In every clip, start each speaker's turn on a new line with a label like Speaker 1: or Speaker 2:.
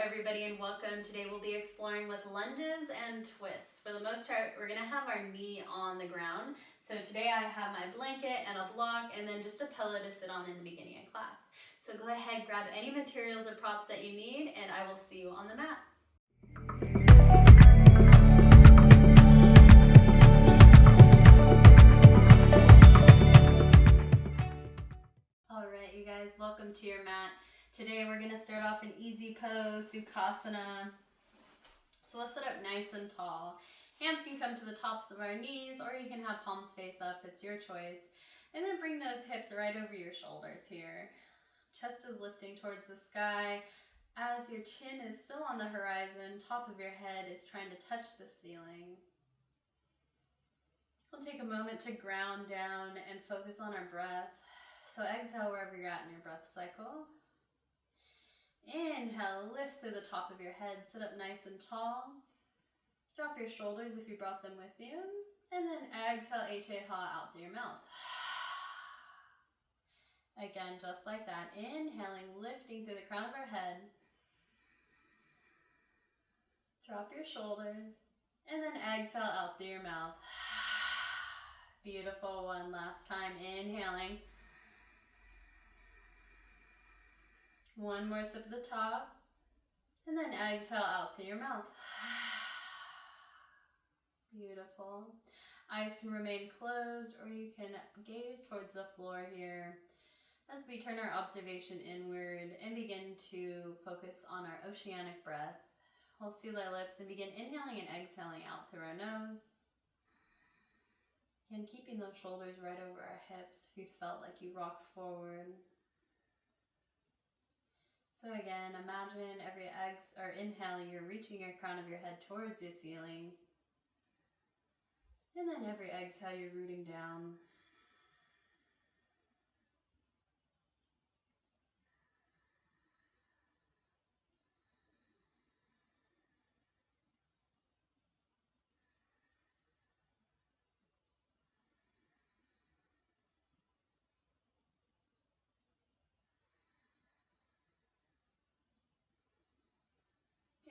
Speaker 1: everybody, and welcome. Today we'll be exploring with lunges and twists. For the most part, we're gonna have our knee on the ground. So today I have my blanket and a block and then just a pillow to sit on in the beginning of class. So go ahead, grab any materials or props that you need, and I will see you on the mat. All right, you guys, welcome to your mat. Today we're gonna start off in easy pose, Sukhasana. So let's sit up nice and tall. Hands can come to the tops of our knees, or you can have palms face up, it's your choice. And then bring those hips right over your shoulders here. Chest is lifting towards the sky as your chin is still on the horizon, top of your head is trying to touch the ceiling. We'll take a moment to ground down and focus on our breath. So exhale wherever you're at in your breath cycle. Inhale, lift through the top of your head, sit up nice and tall. Drop your shoulders if you brought them with you. And then exhale, H-A-Ha out through your mouth. Again, just like that. Inhaling, lifting through the crown of our head. Drop your shoulders. And then exhale out through your mouth. Beautiful. One last time. Inhaling. One more sip at the top, and then exhale out through your mouth. Beautiful. Eyes can remain closed, or you can gaze towards the floor here as we turn our observation inward and begin to focus on our oceanic breath. We'll seal our lips and begin inhaling and exhaling out through our nose. And keeping those shoulders right over our hips if you felt like you rocked forward. So again, imagine every inhale, you're reaching your crown of your head towards your ceiling. And then every exhale, you're rooting down.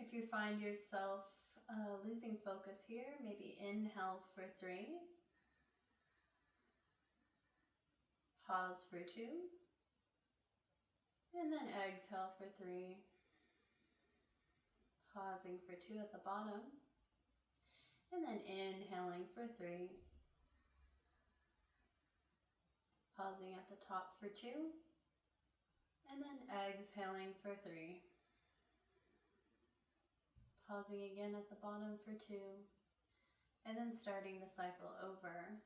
Speaker 1: If you find yourself losing focus here, maybe inhale for 3, pause for 2, and then exhale for 3, pausing for 2 at the bottom, and then inhaling for 3, pausing at the top for 2, and then exhaling for 3. Pausing again at the bottom for 2, and then starting the cycle over.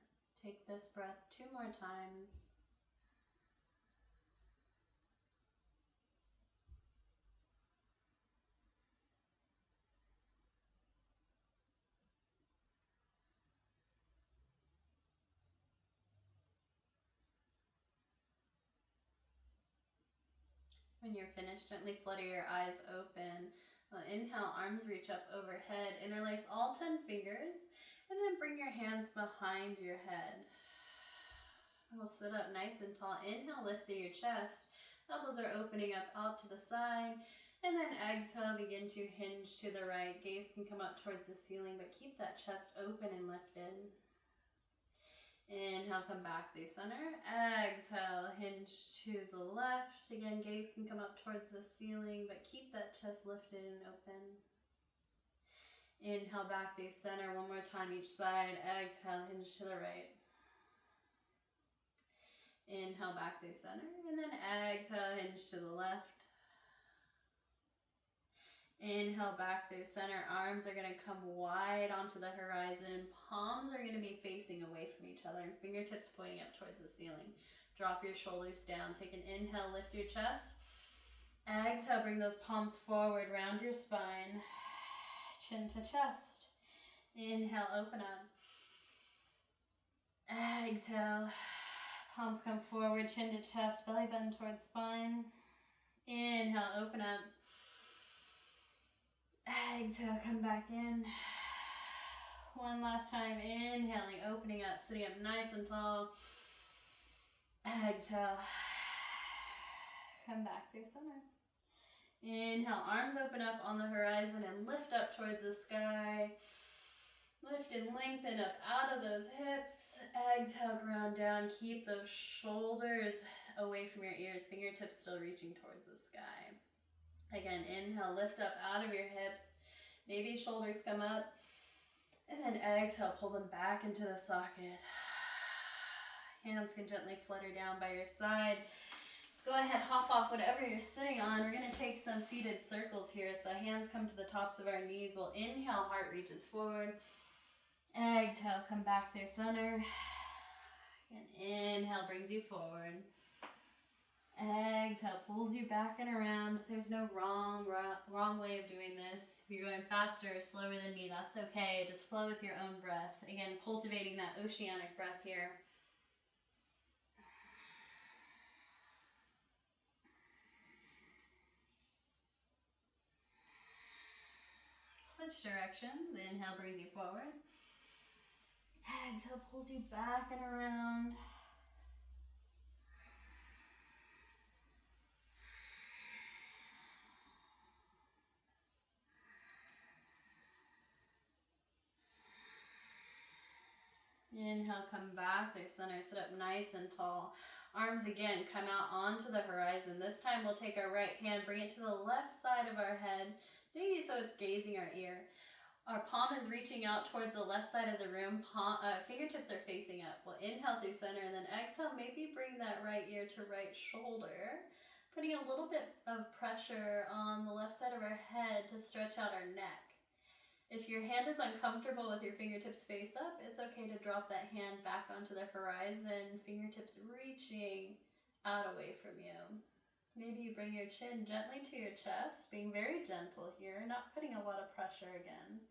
Speaker 1: Take this breath 2 more times. When you're finished, gently flutter your eyes open. Inhale, arms reach up overhead, interlace all 10 fingers, and then bring your hands behind your head. We'll sit up nice and tall. Inhale, lift through your chest. Elbows are opening up out to the side, and then exhale, begin to hinge to the right. Gaze can come up towards the ceiling, but keep that chest open and lifted. Inhale, come back through center. Exhale, hinge to the left. Again, gaze can come up towards the ceiling, but keep that chest lifted and open. Inhale, back through center. One more time each side. Exhale, hinge to the right. Inhale, back through center. And then exhale, hinge to the left. Inhale, back through center. Arms are going to come wide onto the horizon. Palms are going to be facing away from each other and fingertips pointing up towards the ceiling. Drop your shoulders down. Take an inhale, lift your chest. Exhale, bring those palms forward, round your spine. Chin to chest. Inhale, open up. Exhale. Palms come forward, chin to chest, belly button towards spine. Inhale, open up. Exhale, come back in. One last time, inhaling, opening up, sitting up nice and tall. Exhale, come back through center. Inhale, arms open up on the horizon and lift up towards the sky. Lift and lengthen up out of those hips. Exhale, ground down. Keep those shoulders away from your ears. Fingertips still reaching towards the sky. Again, inhale, lift up out of your hips. Maybe shoulders come up. And then exhale, pull them back into the socket. Hands can gently flutter down by your side. Go ahead, hop off whatever you're sitting on. We're going to take some seated circles here. So hands come to the tops of our knees. We'll inhale, heart reaches forward. Exhale, come back through center. And inhale brings you forward. Exhale pulls you back and around. There's no wrong way of doing this. If you're going faster or slower than me, that's okay. Just flow with your own breath. Again, cultivating that oceanic breath here. Switch directions. Inhale brings you forward. Exhale pulls you back and around. Inhale, come back through center. Sit up nice and tall. Arms again come out onto the horizon. This time we'll take our right hand, bring it to the left side of our head, maybe so it's gazing our ear. Our palm is reaching out towards the left side of the room. Fingertips are facing up. We'll inhale through center and then exhale. Maybe bring that right ear to right shoulder. Putting a little bit of pressure on the left side of our head to stretch out our neck. If your hand is uncomfortable with your fingertips face up, it's okay to drop that hand back onto the horizon. Fingertips reaching out away from you. Maybe you bring your chin gently to your chest, being very gentle here, not putting a lot of pressure again.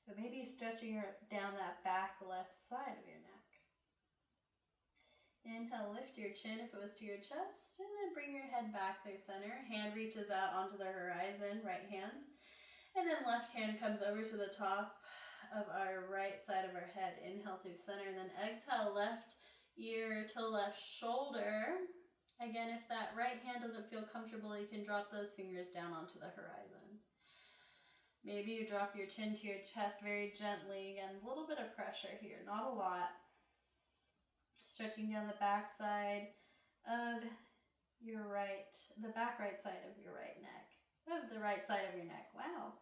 Speaker 1: But maybe stretching down that back left side of your neck. Inhale, lift your chin if it was to your chest, and then bring your head back through center. Hand reaches out onto the horizon, right hand. And then left hand comes over to the top of our right side of our head. Inhale through center, and then exhale, left ear to left shoulder. Again, if that right hand doesn't feel comfortable, you can drop those fingers down onto the horizon. Maybe you drop your chin to your chest very gently. Again, a little bit of pressure here, not a lot. Stretching down the back side of your right, the back right side of your right neck. Of the right side of your neck. Wow.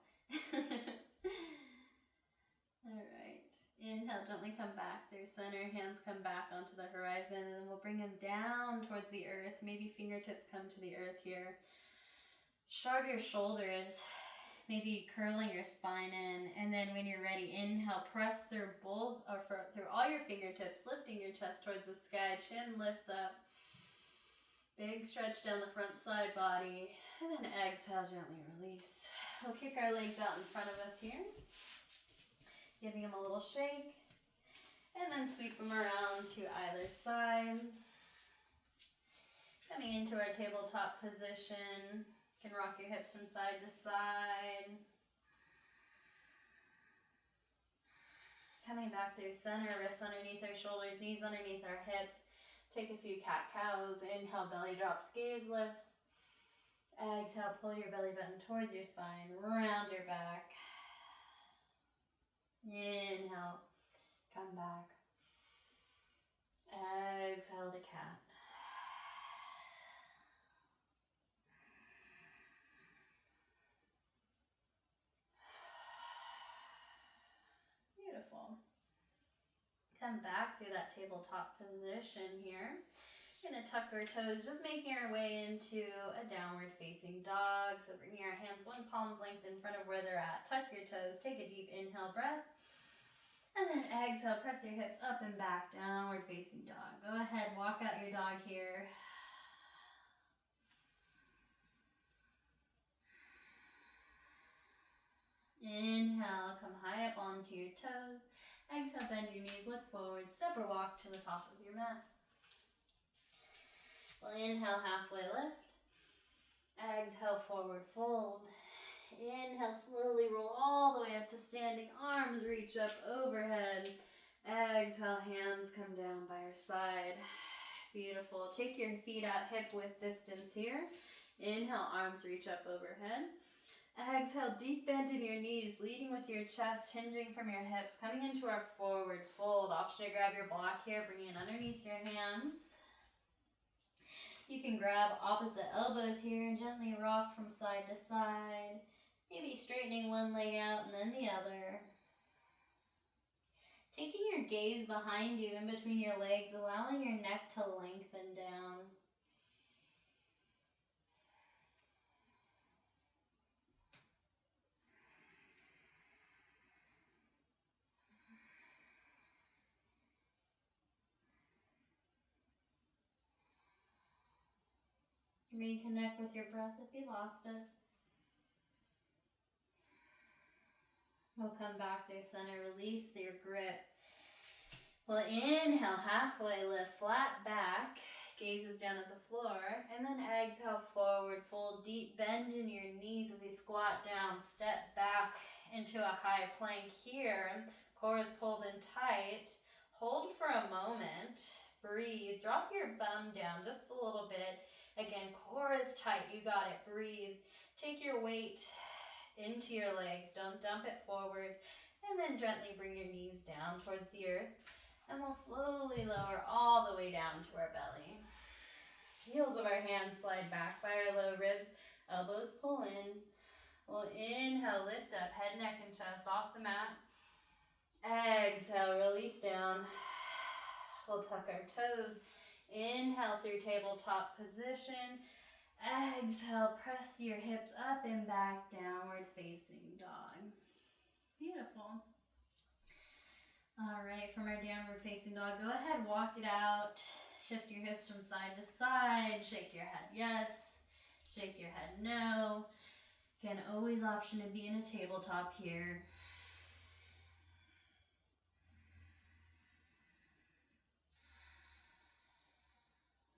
Speaker 1: Alright. Inhale, gently come back through center. Hands come back onto the horizon. And then we'll bring them down towards the earth. Maybe fingertips come to the earth here. Shrug your shoulders. Maybe curling your spine in. And then when you're ready, inhale, press through through all your fingertips, lifting your chest towards the sky. Chin lifts up. Big stretch down the front side body. And then exhale, gently release. We'll kick our legs out in front of us here. Giving them a little shake. And then sweep them around to either side. Coming into our tabletop position. You can rock your hips from side to side. Coming back through center, wrists underneath our shoulders, knees underneath our hips. Take a few cat-cows. Inhale, belly drops, gaze lifts. Exhale, pull your belly button towards your spine. Round your back. Inhale, come back. Exhale to cat. Beautiful. Come back through that tabletop position here. We're going to tuck our toes, just making our way into a downward facing dog. So bringing our hands one palm's length in front of where they're at. Tuck your toes, take a deep inhale breath. And then exhale, press your hips up and back, downward facing dog. Go ahead, walk out your dog here. Inhale, come high up onto your toes. Exhale, bend your knees, look forward, step or walk to the top of your mat. We'll inhale, halfway lift. Exhale, forward fold. Inhale, slowly roll all the way up to standing. Arms reach up overhead. Exhale, hands come down by your side. Beautiful. Take your feet out hip width distance here. Inhale, arms reach up overhead. Exhale, deep bend in your knees, leading with your chest, hinging from your hips, coming into our forward fold. Option to grab your block here, bring it underneath your hands. You can grab opposite elbows here and gently rock from side to side. Maybe straightening one leg out and then the other. Taking your gaze behind you in between your legs, allowing your neck to lengthen down. Reconnect with your breath if you lost it. We'll come back through center, release your grip. We'll inhale, halfway lift, flat back, gazes down at the floor, and then exhale, forward fold, deep bend in your knees as you squat down, step back into a high plank here. Core is pulled in tight. Hold for a moment, breathe, drop your bum down just a little bit. Again, core is tight, you got it, breathe. Take your weight into your legs, don't dump it forward, and then gently bring your knees down towards the earth. And we'll slowly lower all the way down to our belly. Heels of our hands slide back by our low ribs, elbows pull in. We'll inhale, lift up, head, neck, and chest off the mat. Exhale, release down. We'll tuck our toes. Inhale through tabletop position. Exhale, press your hips up and back, downward facing dog. Beautiful. All right, from our downward facing dog, go ahead, walk it out. Shift your hips from side to side. Shake your head yes. Shake your head no. Again, always option to be in a tabletop here.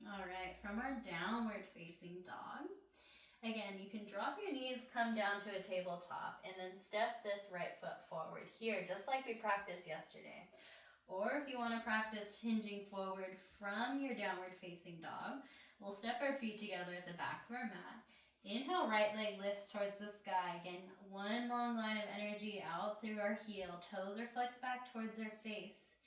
Speaker 1: All right, from our downward facing dog, again, you can drop your knees, come down to a tabletop, and then step this right foot forward here, just like we practiced yesterday. Or if you want to practice hinging forward from your downward facing dog, we'll step our feet together at the back of our mat. Inhale, right leg lifts towards the sky. Again, one long line of energy out through our heel. Toes are flexed back towards our face.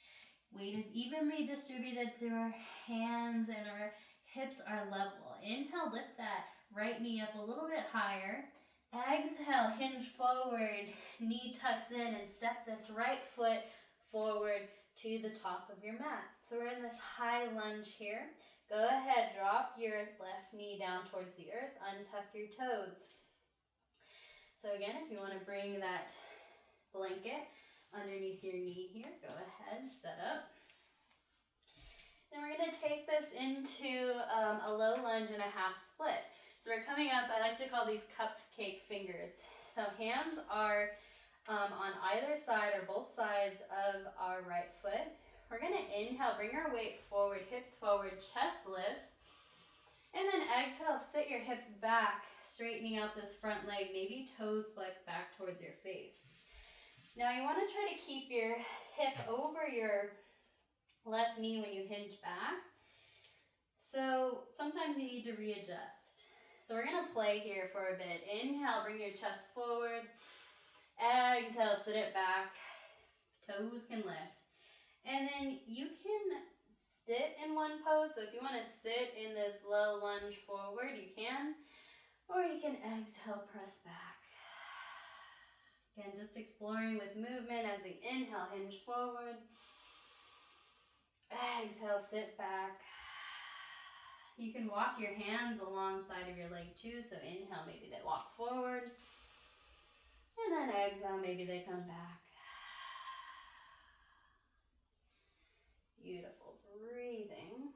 Speaker 1: Weight is evenly distributed through our hands and our hips are level. Inhale, lift that right knee up a little bit higher. Exhale, hinge forward, knee tucks in, and step this right foot forward to the top of your mat. So we're in this high lunge here. Go ahead, drop your left knee down towards the earth, untuck your toes. So again, if you want to bring that blanket underneath your knee here, go ahead, set up. Then we're going to take this into a low lunge and a half split. So we're coming up, I like to call these cupcake fingers. So hands are on either side or both sides of our right foot. We're going to inhale, bring our weight forward, hips forward, chest lifts. And then exhale, sit your hips back, straightening out this front leg, maybe toes flex back towards your face. Now you want to try to keep your hip over your left knee when you hinge back. So sometimes you need to readjust. So we're going to play here for a bit. Inhale, bring your chest forward. Exhale, sit it back. Toes can lift. And then you can sit in one pose. So if you want to sit in this low lunge forward, you can. Or you can exhale, press back. Again, just exploring with movement as we inhale, hinge forward. Exhale, sit back. You can walk your hands alongside of your leg too. So inhale, maybe they walk forward. And then exhale, maybe they come back. Beautiful breathing.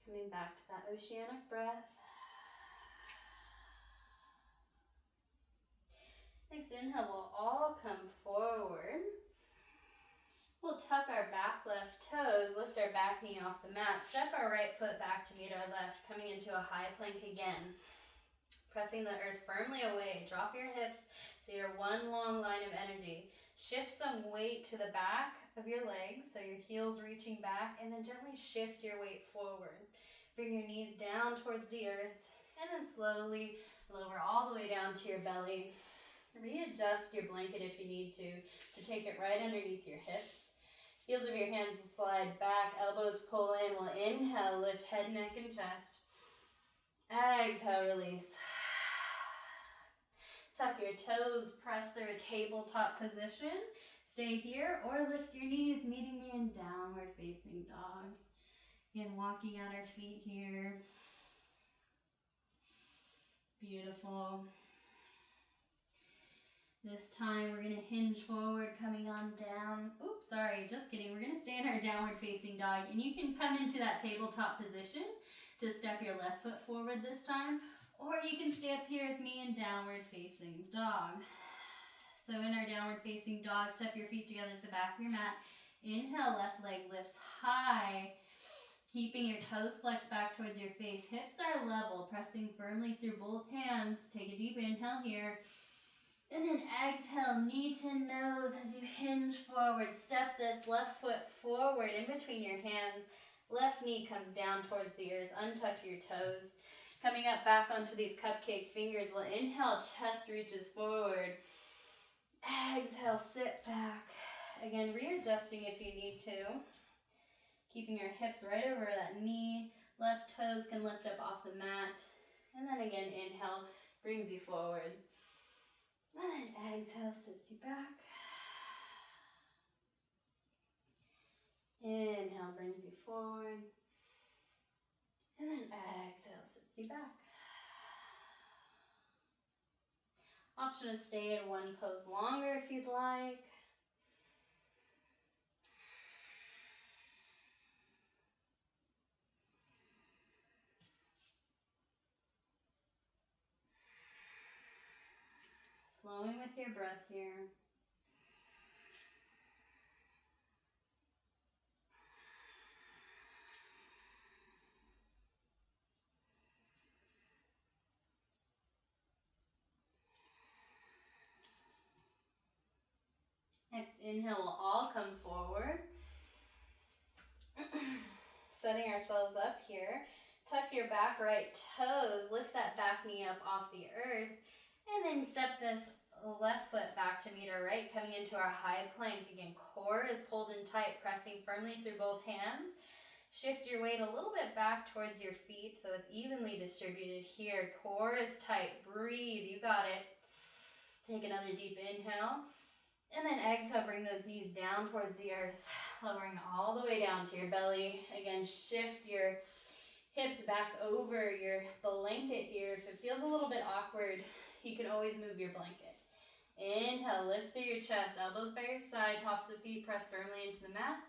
Speaker 1: Coming back to that oceanic breath. Next inhale, we'll all come forward. We'll tuck our back left toes, lift our back knee off the mat, step our right foot back to meet our left, coming into a high plank again. Pressing the earth firmly away, drop your hips so you're one long line of energy. Shift some weight to the back of your legs, so your heels reaching back, and then gently shift your weight forward. Bring your knees down towards the earth, and then slowly lower all the way down to your belly. Readjust your blanket if you need to take it right underneath your hips. Heels of your hands will slide back, elbows pull in. We'll inhale, lift head, neck, and chest. Exhale, release. Tuck your toes, press through a tabletop position. Stay here or lift your knees, meeting me in downward facing dog. Again, walking out our feet here. Beautiful. This time we're going to hinge forward, coming on down. Oops, sorry, just kidding. We're going to stay in our downward facing dog, and you can come into that tabletop position to step your left foot forward this time, or you can stay up here with me in downward facing dog. So in our downward facing dog, step your feet together at the back of your mat. Inhale, left leg lifts high, keeping your toes flexed back towards your face. Hips are level, pressing firmly through both hands. Take a deep inhale here. And then exhale, knee to nose as you hinge forward. Step this left foot forward in between your hands. Left knee comes down towards the earth. Untuck your toes. Coming up back onto these cupcake fingers. We'll inhale, chest reaches forward. Exhale, sit back. Again, readjusting if you need to. Keeping your hips right over that knee. Left toes can lift up off the mat. And then again, inhale, brings you forward. And then exhale, sits you back. Inhale, brings you forward. And then exhale, sits you back. Option to stay in one pose longer if you'd like. Flowing with your breath here. Next inhale, we'll all come forward. Setting ourselves up here. Tuck your back right toes. Lift that back knee up off the earth. And then step this left foot back to meet our right, coming into our high plank. Again, core is pulled in tight, pressing firmly through both hands. Shift your weight a little bit back towards your feet so it's evenly distributed here. Core is tight. Breathe. You got it. Take another deep inhale. And then exhale, bring those knees down towards the earth, lowering all the way down to your belly. Again, shift your hips back over your blanket here. If it feels a little bit awkward, you can always move your blanket. Inhale, lift through your chest, elbows by your side, tops of the feet press firmly into the mat.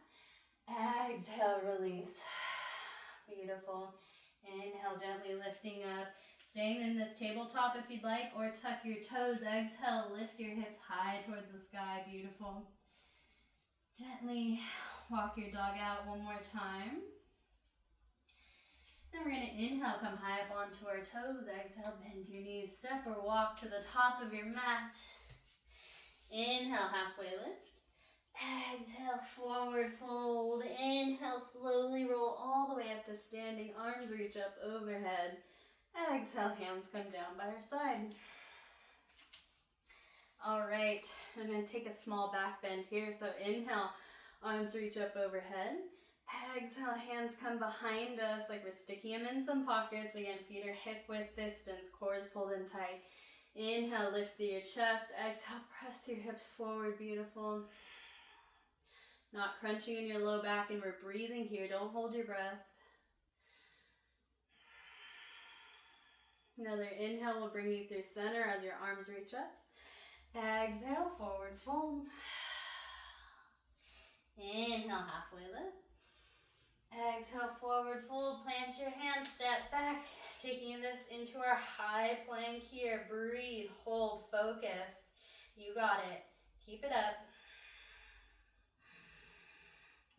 Speaker 1: Exhale, release. Beautiful. Inhale, gently lifting up. Staying in this tabletop if you'd like, or tuck your toes. Exhale, lift your hips high towards the sky. Beautiful. Gently walk your dog out one more time. Then we're going to inhale, come high up onto our toes. Exhale, bend your knees, step or walk to the top of your mat. Inhale, halfway lift. Exhale, forward fold. Inhale, slowly roll all the way up to standing. Arms reach up overhead. Exhale, hands come down by our side. All right, I'm going to take a small back bend here. So inhale, arms reach up overhead. Exhale, hands come behind us like we're sticking them in some pockets. Again, feet are hip width distance, core is pulled in tight. Inhale, lift through your chest. Exhale, press your hips forward. Beautiful. Not crunching in your low back, and we're breathing here. Don't hold your breath. Another inhale will bring you through center as your arms reach up. Exhale, forward fold. Inhale, halfway lift. Exhale, forward fold, plant your hands, step back, taking this into our high plank here. Breathe, hold, focus. You got it. Keep it up.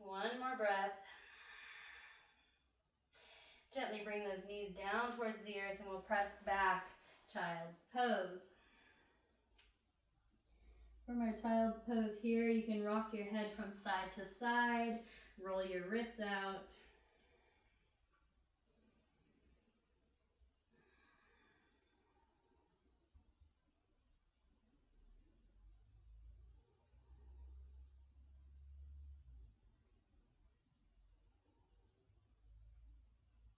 Speaker 1: One more breath. Gently bring those knees down towards the earth and we'll press back, child's pose. From our child's pose here, you can rock your head from side to side, roll your wrists out.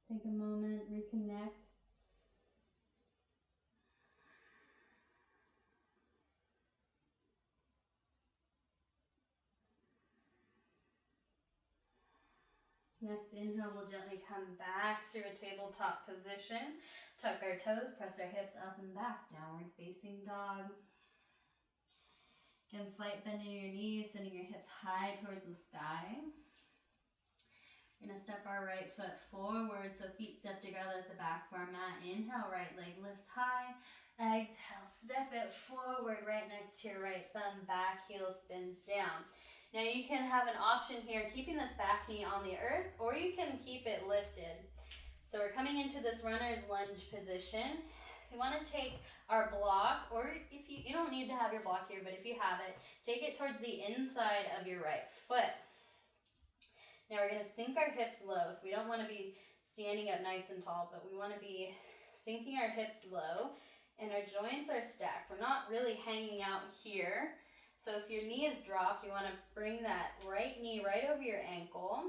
Speaker 1: Take a moment, reconnect. Next inhale, we'll gently come back through a tabletop position. Tuck our toes, press our hips up and back, downward facing dog. Again, slight bend in your knees, sending your hips high towards the sky. We're going to step our right foot forward, so feet step together at the back of our mat. Inhale, right leg lifts high. Exhale, step it forward, right next to your right thumb, back heel spins down. Now you can have an option here, keeping this back knee on the earth, or you can keep it lifted. So we're coming into this runner's lunge position. We want to take our block, or if you don't need to have your block here, but if you have it, take it towards the inside of your right foot. Now we're going to sink our hips low, so we don't want to be standing up nice and tall, but we want to be sinking our hips low, and our joints are stacked. We're not really hanging out here, so if your knee is dropped, you want to bring that right knee right over your ankle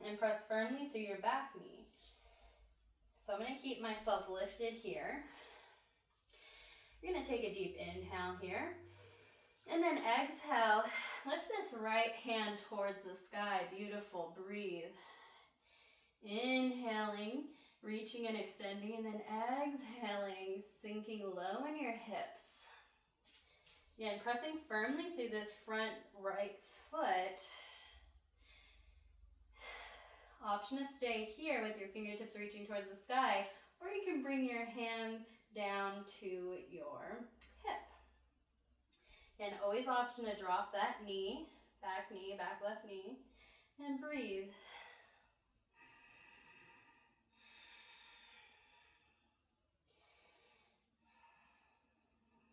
Speaker 1: and press firmly through your back knee. So I'm going to keep myself lifted here. You're going to take a deep inhale here. And then exhale, lift this right hand towards the sky. Beautiful, breathe. Inhaling, reaching and extending, and then exhaling, sinking low in your hips. Again, pressing firmly through this front right foot. Option to stay here with your fingertips reaching towards the sky, or you can bring your hand down to your hip. And always option to drop that knee, back left knee, and breathe.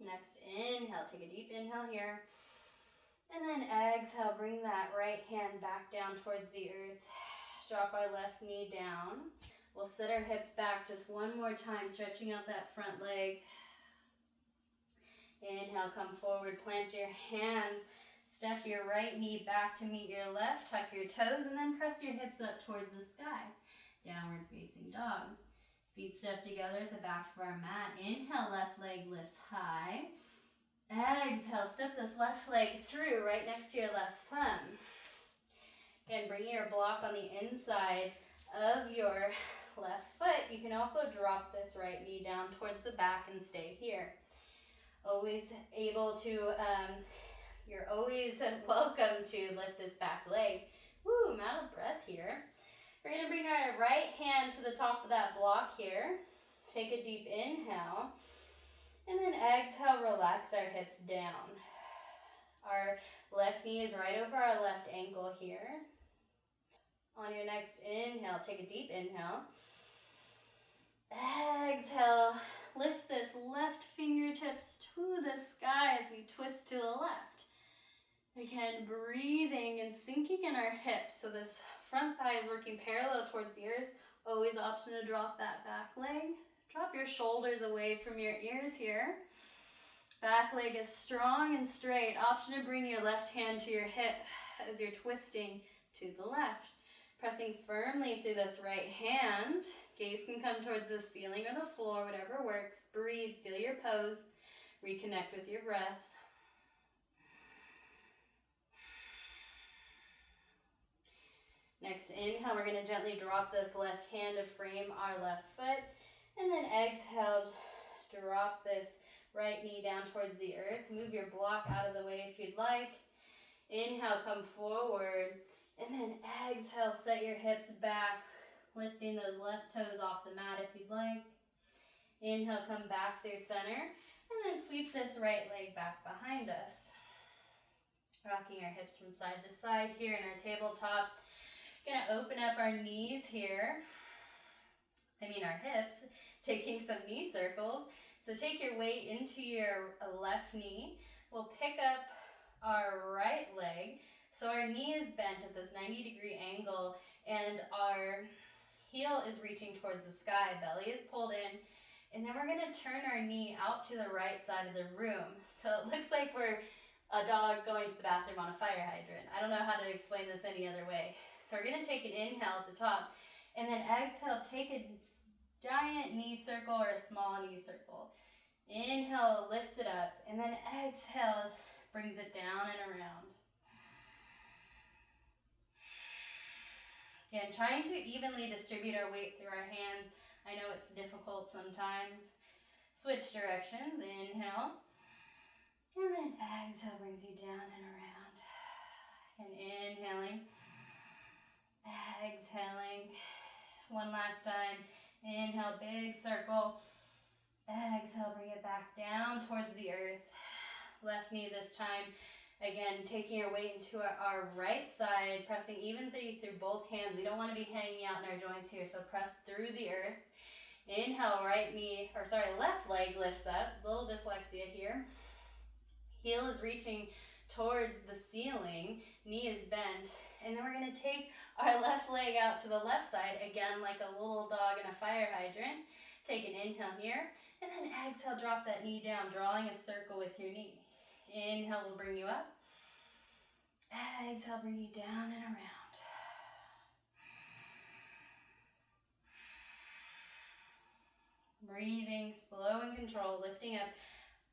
Speaker 1: Next inhale, take a deep inhale here. And then exhale, bring that right hand back down towards the earth. Drop our left knee down. We'll sit our hips back just one more time, stretching out that front leg. Inhale, come forward, plant your hands, step your right knee back to meet your left, tuck your toes, and then press your hips up towards the sky. Downward facing dog. Feet step together at the back of our mat. Inhale, left leg lifts high. Exhale, step this left leg through right next to your left thumb. Again, bring your block on the inside of your left foot. You can also drop this right knee down towards the back and stay here. Always able to, you're always welcome to lift this back leg. Woo, I'm out of breath here. We're going to bring our right hand to the top of that block here. Take a deep inhale. And then exhale, relax our hips down. Our left knee is right over our left ankle here. On your next inhale, take a deep inhale. Exhale, lift this left fingertips to the sky as we twist to the left. Again, breathing and sinking in our hips. So this front thigh is working parallel towards the earth. Always option to drop that back leg. Drop your shoulders away from your ears here. Back leg is strong and straight. Option to bring your left hand to your hip as you're twisting to the left. Pressing firmly through this right hand. Gaze can come towards the ceiling or the floor, whatever works. Breathe, feel your pose. Reconnect with your breath. Next inhale, we're going to gently drop this left hand to frame our left foot. And then exhale, drop this right knee down towards the earth. Move your block out of the way if you'd like. Inhale, come forward. And then exhale, set your hips back, lifting those left toes off the mat if you'd like. Inhale, come back through center. And then sweep this right leg back behind us. Rocking our hips from side to side here in our tabletop. Gonna open up our knees here. Our hips, taking some knee circles. So take your weight into your left knee. We'll pick up our right leg. So our knee is bent at this 90-degree angle and our heel is reaching towards the sky. Belly is pulled in. And then we're gonna turn our knee out to the right side of the room. So it looks like we're a dog going to the bathroom on a fire hydrant. I don't know how to explain this any other way. So we're gonna take an inhale at the top and then exhale, take a giant knee circle or a small knee circle. Inhale, lifts it up, and then exhale, brings it down and around. Again, trying to evenly distribute our weight through our hands. I know it's difficult sometimes. Switch directions, inhale, and then exhale brings you down and around. And inhaling, exhaling. One last time. Inhale, big circle. Exhale, bring it back down towards the earth. Left knee this time. Again, taking your weight into our right side, pressing evenly through both hands. We don't want to be hanging out in our joints here, so press through the earth. Inhale, left leg lifts up. Little dyslexia here. Heel is reaching towards the ceiling. Knee is bent. And then we're going to take our left leg out to the left side, again, like a little dog in a fire hydrant. Take an inhale here, and then exhale, drop that knee down, drawing a circle with your knee. Inhale will bring you up. Exhale, bring you down and around. Breathing, slow and controlled, lifting up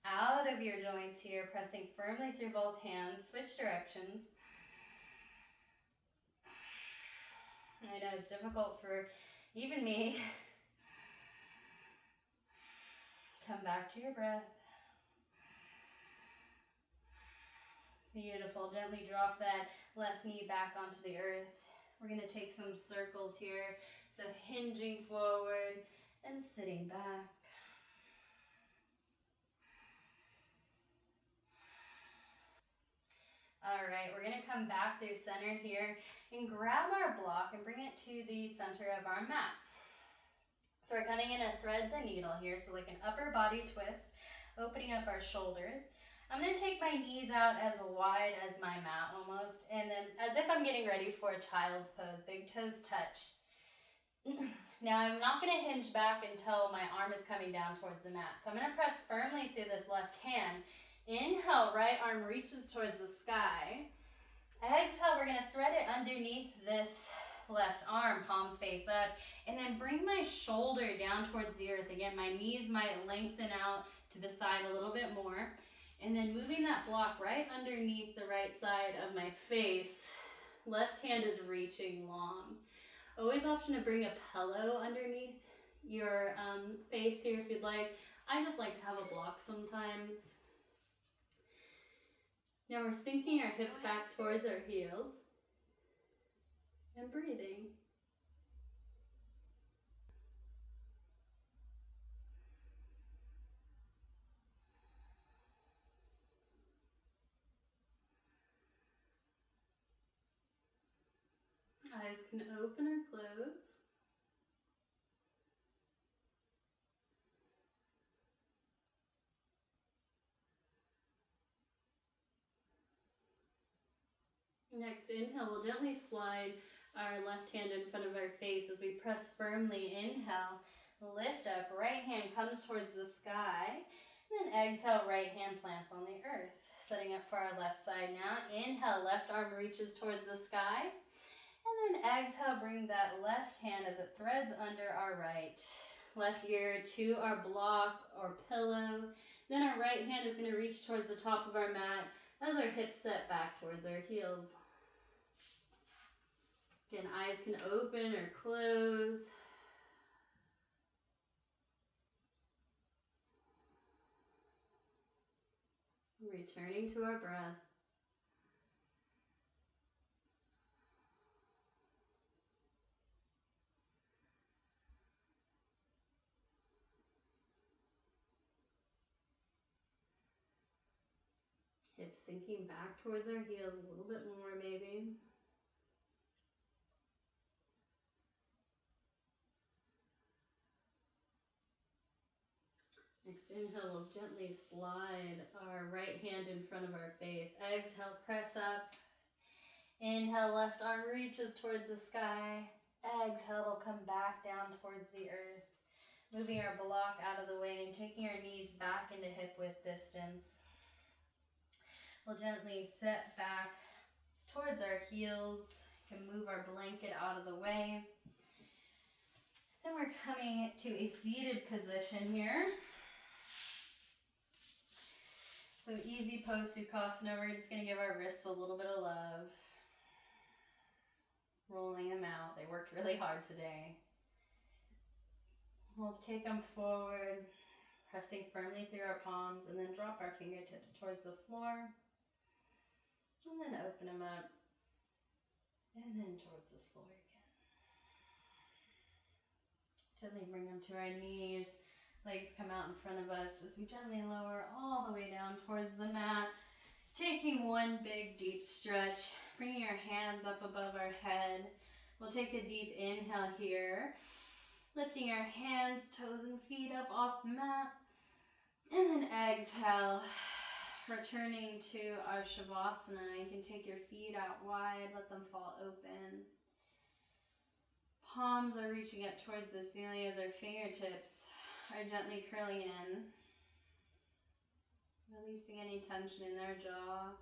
Speaker 1: out of your joints here, pressing firmly through both hands. Switch directions. I know it's difficult for even me. Come back to your breath. Beautiful. Gently drop that left knee back onto the earth. We're going to take some circles here. So hinging forward and sitting back. All right, we're gonna come back through center here and grab our block and bring it to the center of our mat. So we're coming in to thread the needle here, so like an upper body twist, opening up our shoulders. I'm gonna take my knees out as wide as my mat almost, and then as if I'm getting ready for a child's pose, big toes touch. Now I'm not gonna hinge back until my arm is coming down towards the mat. So I'm gonna press firmly through this left hand. Inhale, right arm reaches towards the sky. Exhale, we're gonna thread it underneath this left arm, palm face up, and then bring my shoulder down towards the earth. Again, my knees might lengthen out to the side a little bit more. And then moving that block right underneath the right side of my face. Left hand is reaching long. Always option to bring a pillow underneath your face here if you'd like. I just like to have a block sometimes. Now we're sinking our hips back towards our heels and breathing. Eyes can open or close. Next inhale, we'll gently slide our left hand in front of our face as we press firmly. Inhale, lift up, right hand comes towards the sky. And then exhale, right hand plants on the earth. Setting up for our left side now. Inhale, left arm reaches towards the sky. And then exhale, bring that left hand as it threads under our right. Left ear to our block or pillow. Then our right hand is going to reach towards the top of our mat as our hips set back towards our heels. Again, eyes can open or close. Returning to our breath. Hips sinking back towards our heels a little bit more maybe. Next inhale, we'll gently slide our right hand in front of our face. Exhale, press up. Inhale, left arm reaches towards the sky. Exhale, it'll come back down towards the earth. Moving our block out of the way and taking our knees back into hip width distance. We'll gently set back towards our heels. You can move our blanket out of the way. Then we're coming to a seated position here. So easy pose Sukhasana. We're just going to give our wrists a little bit of love. Rolling them out. They worked really hard today. We'll take them forward, pressing firmly through our palms, and then drop our fingertips towards the floor. And then open them up. And then towards the floor again. Gently bring them to our knees. Legs come out in front of us as we gently lower all the way down towards the mat. Taking one big deep stretch, bringing our hands up above our head. We'll take a deep inhale here, lifting our hands, toes, and feet up off the mat. And then exhale, returning to our Shavasana. You can take your feet out wide, let them fall open. Palms are reaching up towards the ceiling as our fingertips are gently curling in, releasing any tension in our jaw.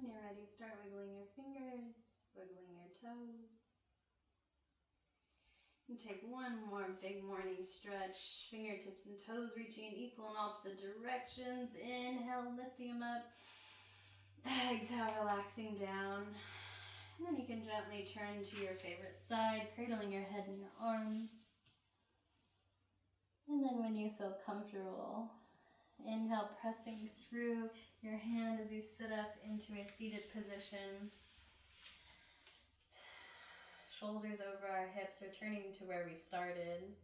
Speaker 1: When you're ready, start wiggling your fingers, wiggling your toes. And take one more big morning stretch. Fingertips and toes reaching in equal and opposite directions. Inhale, lifting them up. Exhale, relaxing down. And then you can gently turn to your favorite side, cradling your head in your arms. And then when you feel comfortable, inhale, pressing through your hand as you sit up into a seated position. Shoulders over our hips, returning to where we started.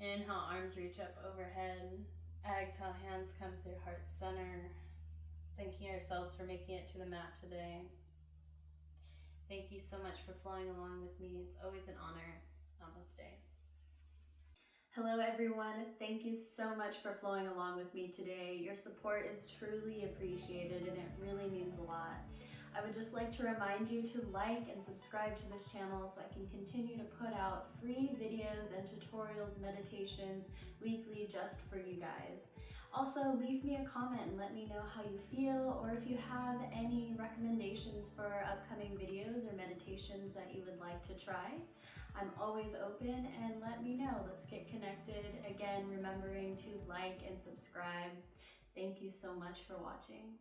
Speaker 1: Inhale, arms reach up overhead. Exhale, hands come through heart center. Thanking ourselves for making it to the mat today. Thank you so much for flowing along with me. It's always an honor. Namaste. Hello everyone, thank you so much for flowing along with me today. Your support is truly appreciated and it really means a lot. I would just like to remind you to like and subscribe to this channel so I can continue to put out free videos and tutorials, meditations weekly just for you guys. Also, leave me a comment and let me know how you feel, or if you have any recommendations for upcoming videos or meditations that you would like to try. I'm always open, and let me know. Let's get connected. Again, remembering to like and subscribe. Thank you so much for watching.